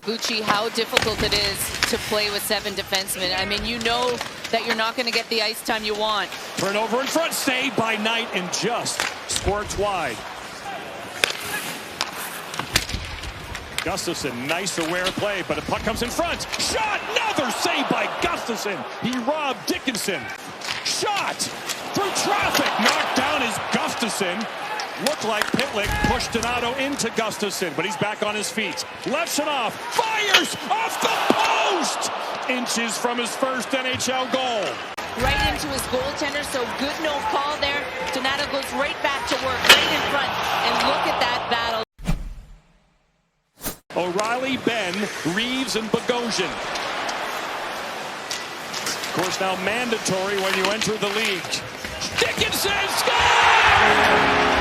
Gucci, how difficult it is to play with 7 defensemen. I mean, you know that you're not going to get the ice time you want. Turnover in front, saved by Knight and just squirts wide. Gustafsson, nice aware play, but a puck comes in front. Shot, another save by Gustafsson. He robbed Dickinson. Shot through traffic, knocked down is Gustafsson. Looked like Pitlick pushed Donato into Gustafsson, but he's back on his feet. Lefts it off, fires off the post! Inches from his first NHL goal. Right into his goaltender, so good no call there. Donato goes right back to work, right in front, and look at that battle. O'Reilly, Ben, Reeves, and Bogosian. Of course, now mandatory when you enter the league. Dickinson scores!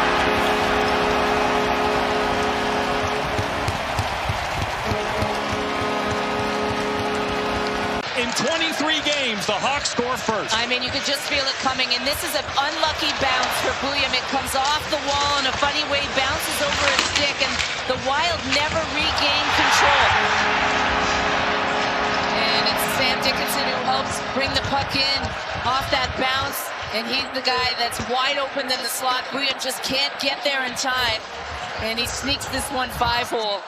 In 23 games, the Hawks score first. I mean, you could just feel it coming, and this is an unlucky bounce for Bouillon. It comes off the wall in a funny way, bounces over his stick, and the Wild never regain control. And it's Sam Dickinson who helps bring the puck in off that bounce, and he's the guy that's wide open in the slot. Bouillon just can't get there in time, and he sneaks this one 5-hole.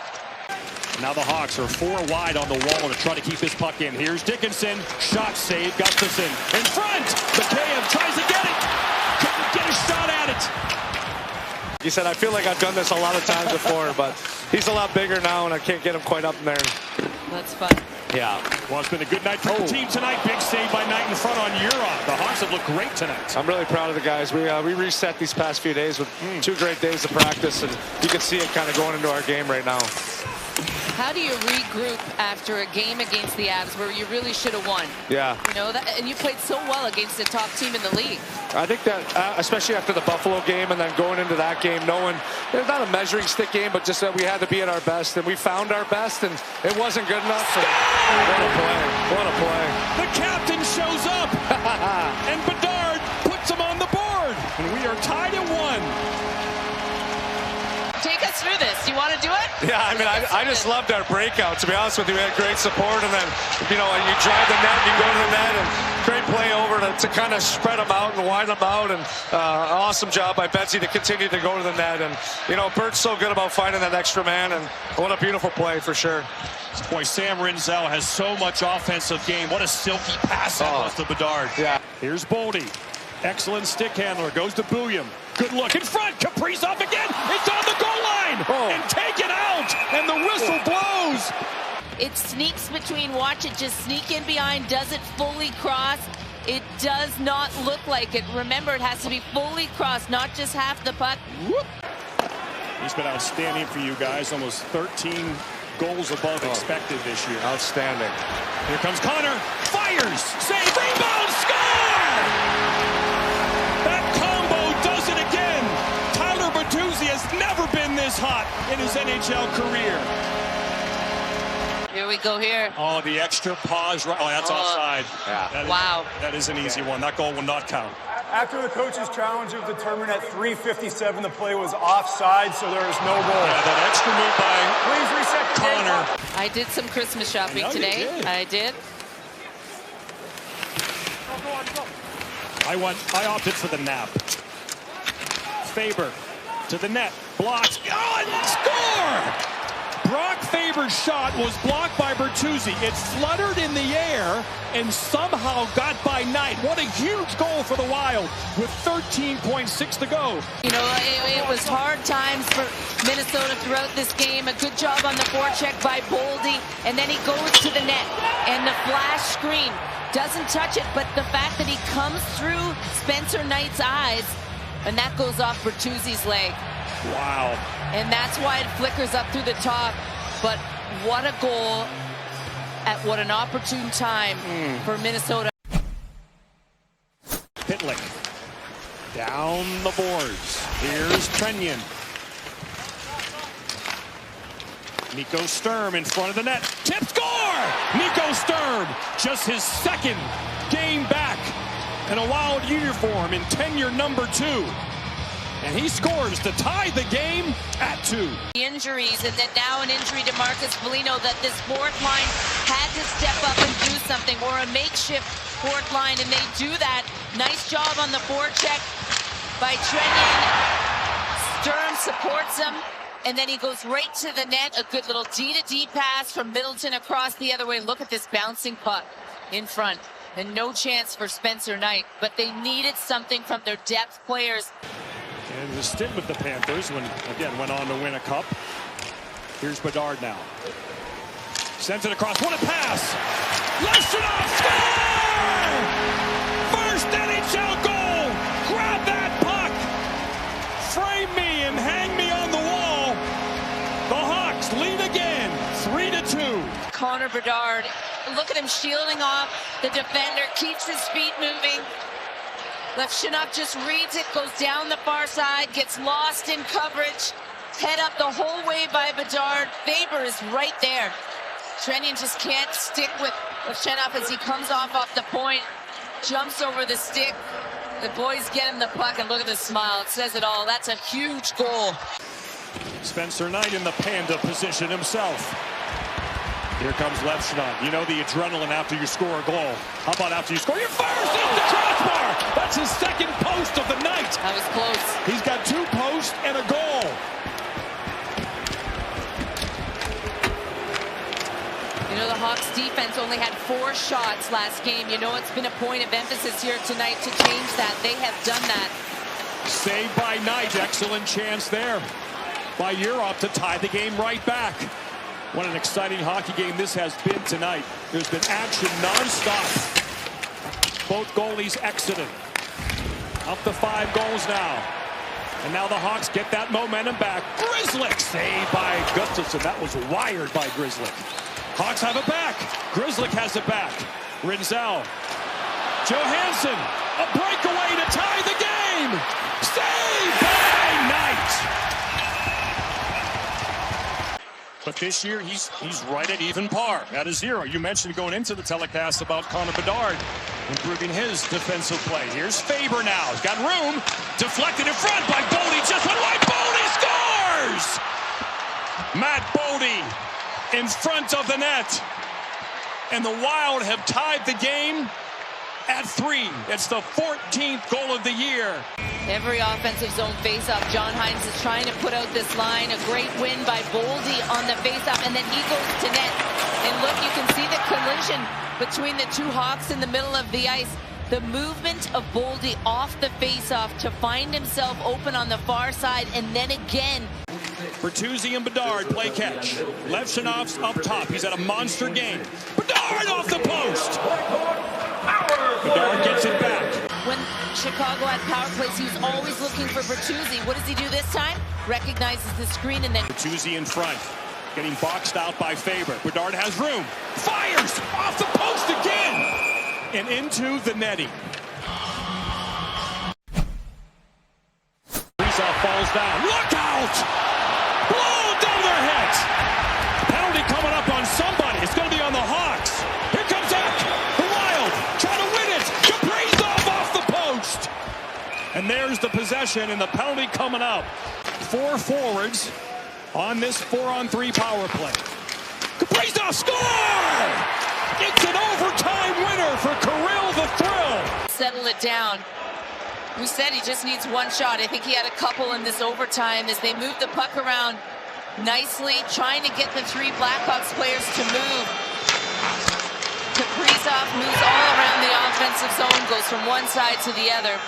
Now the Hawks are 4 wide on the wall to try to keep this puck in. Here's Dickinson. Shot saved. Gustafsson in front. Mikheyev tries to get it. Couldn't get a shot at it. He said, I feel like I've done this a lot of times before, but he's a lot bigger now, and I can't get him quite up in there. That's fun. Yeah. Well, it's been a good night for the team tonight. Big save by Knight in front on Urov. The Hawks have looked great tonight. I'm really proud of the guys. We reset these past few days with 2 great days of practice, and you can see it kind of going into our game right now. How do you regroup after a game against the Avs where you really should have won? Yeah. You know, and you played so well against the top team in the league. I think that, especially after the Buffalo game and then going into that game, knowing it's not a measuring stick game, but just that we had to be at our best, and we found our best, and it wasn't good enough. What a play. What a play. The captain shows up, and Bedard puts him on the board, and we are tied at 1. Take us through this. You want to do it? Yeah, I mean, I just loved our breakout. To be honest with you, we had great support, and then, you know, you drive the net, you go to the net, and great play over to kind of spread them out and widen them out, and awesome job by Betsy to continue to go to the net. And, you know, Bert's so good about finding that extra man, and what a beautiful play for sure. Boy, Sam Rinzel has so much offensive game. What a silky pass that was to Bedard. Yeah. Here's Boldy. Excellent stick handler. Goes to Bouillon. Good look in front. Kaprizov again. It's on the goal line. And taken out. And the whistle blows. It sneaks between. Watch it just sneak in behind. Does it fully cross? It does not look like it. Remember, it has to be fully crossed, not just half the puck. Whoop. He's been outstanding for you guys. Almost 13 goals above expected this year. Outstanding. Here comes Connor. Fires. Save. Rebound. Score! That combo does it again. Tyler Bertuzzi has never been this hot in his NHL career. Here we go here. Oh, the extra pause. Oh, that's offside. Yeah. Wow. That is an easy one. That goal will not count. After the coach's challenge, it was determined at 3:57 the play was offside, so there is no goal. Yeah, that extra move by Please reset the Connor. I did some Christmas shopping today. I did. I opted for the nap. Faber to the net. Blocks. Oh, and score! Brock Faber's shot was blocked by Bertuzzi. It fluttered in the air and somehow got by Knight. What a huge goal for the Wild with 13.6 to go. You know, it was hard times for Minnesota throughout this game. A good job on the forecheck by Boldy. And then he goes to the net. And the flash screen doesn't touch it, but the fact that he comes through Spencer Knight's eyes, and that goes off Bertuzzi's leg. Wow. And that's why it flickers up through the top. But what a goal at what an opportune time for Minnesota. Pitlick down the boards. Here's Trenyon. Nico Sturm in front of the net. Tip score! Nico Sturm, just his second game back in a Wild uniform in tenure number 2. And he scores to tie the game at 2. Injuries, and then now an injury to Marcus Foligno, that this fourth line had to step up and do something, or a makeshift fourth line, and they do that. Nice job on the forecheck by Trennian. Sturm supports him, and then he goes right to the net. A good little D-to-D pass from Middleton across the other way. Look at this bouncing puck in front, and no chance for Spencer Knight, but they needed something from their depth players. And the stint with the Panthers, when again went on to win a cup. Here's Bedard now. Sends it across. What a pass! Leshenov score! First NHL goal! Grab that puck! Frame me and hang me on the wall. The Hawks lead again, 3-2. Connor Bedard, look at him shielding off the defender, keeps his feet moving. Leshenov just reads it, goes down the far side, gets lost in coverage. Head up the whole way by Bedard. Faber is right there. Trennian just can't stick with Leshenov as he comes off the point. Jumps over the stick. The boys get him the puck, and look at the smile. It says it all. That's a huge goal. Spencer Knight in the panda position himself. Here comes Leshenov. You know the adrenaline after you score a goal. How about after you score your first off the crossbar? That's his second post of the night. That was close. He's got 2 posts and a goal. You know, the Hawks defense only had 4 shots last game. You know, it's been a point of emphasis here tonight to change that. They have done that. Saved by Knight. Excellent chance there by Europe to tie the game right back. What an exciting hockey game this has been tonight. There's been action non-stop. Both goalies exiting. Up to 5 goals now. And now the Hawks get that momentum back. Grzelcyk saved by Gustafsson. That was wired by Grzelcyk. Hawks have it back. Grzelcyk has it back. Rinzel. Johansson. A breakaway to tie the game. Saved by Knight. But this year, he's right at even par, at a 0. You mentioned going into the telecast about Connor Bedard improving his defensive play. Here's Faber now. He's got room. Deflected in front by Bodie. Just went wide. Bodie scores! Matt Bodie in front of the net. And the Wild have tied the game at 3. It's the 14th goal of the year. Every offensive zone faceoff, John Hines is trying to put out this line. A great win by Boldy on the faceoff, and then he goes to net. And look, you can see the collision between the 2 Hawks in the middle of the ice. The movement of Boldy off the faceoff to find himself open on the far side, and then again. Bertuzzi and Bedard play catch. Leshenov's up top. He's at a monster game. Bedard off the post. Bedard gets it back. When Chicago had power plays, he was always looking for Bertuzzi. What does he do this time? Recognizes the screen, and then Bertuzzi in front, getting boxed out by Faber. Bedard has room. Fires off the post again and into the netting. Kaprizov falls down. Look out! Blow down their heads. Penalty coming up on somebody. It's going to be on the Hawks. Here comes Eck. The Wild trying to win it. Kaprizov off the post. And there's the possession and the penalty coming up. 4 forwards on this 4-on-3 power play. Kaprizov score! It's an overtime winner for Kirill the Thrill. settle it down. We said he just needs 1 shot. I think he had a couple in this overtime as they moved the puck around nicely, trying to get the 3 Blackhawks players to move. Kaprizov moves all around the offensive zone, goes from one side to the other.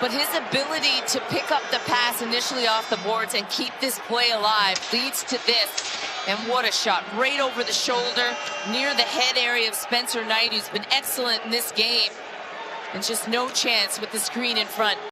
But his ability to pick up the pass initially off the boards and keep this play alive leads to this. And what a shot, right over the shoulder, near the head area of Spencer Knight, who's been excellent in this game. And just no chance with the screen in front.